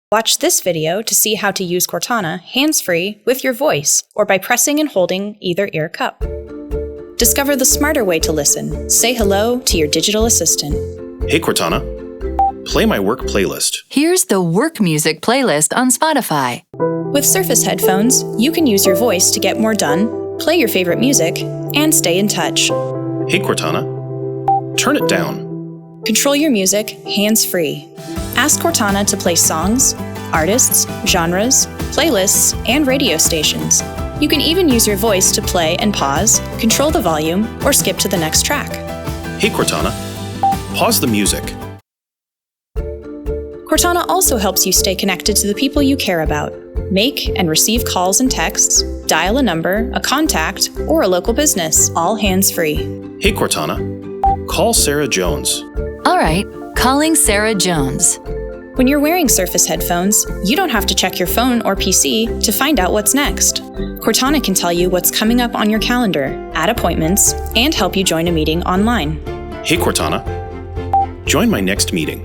Watch this video to see how to use Cortana hands-free with your voice or by pressing and holding either ear cup. Discover the smarter way to listen. Say hello to your digital assistant. Hey Cortana, play my work playlist. Here's the work music playlist on Spotify. With Surface headphones, you can use your voice to get more done, play your favorite music, and stay in touch. Hey Cortana, turn it down. Control your music hands-free. Ask Cortana to play songs, artists, genres, playlists, and radio stations. You can even use your voice to play and pause, control the volume, or skip to the next track. Hey Cortana, pause the music. Cortana also helps you stay connected to the people you care about. Make and receive calls and texts, dial a number, a contact, or a local business, all hands-free. Hey Cortana, call Sarah Jones. All right, calling Sarah Jones. When you're wearing Surface headphones, you don't have to check your phone or PC to find out what's next. Cortana can tell you what's coming up on your calendar, add appointments, and help you join a meeting online. Hey Cortana, join my next meeting.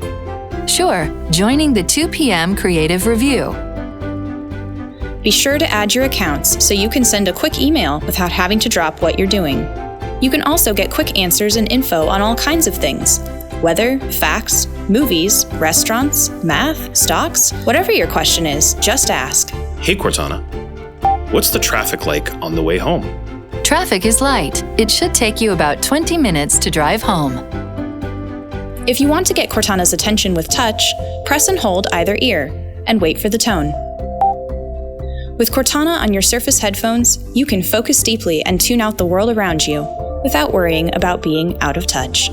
Sure, joining the 2 p.m. creative review. Be sure to add your accounts so you can send a quick email without having to drop what you're doing. You can also get quick answers and info on all kinds of things: weather, facts, movies, restaurants, math, stocks, whatever your question is, just ask. Hey Cortana, what's the traffic like on the way home? Traffic is light. It should take you about 20 minutes to drive home. If you want to get Cortana's attention with touch, press and hold either ear and wait for the tone. With Cortana on your Surface headphones, you can focus deeply and tune out the world around you without worrying about being out of touch.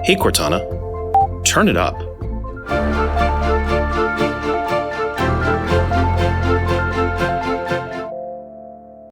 Hey Cortana, turn it up.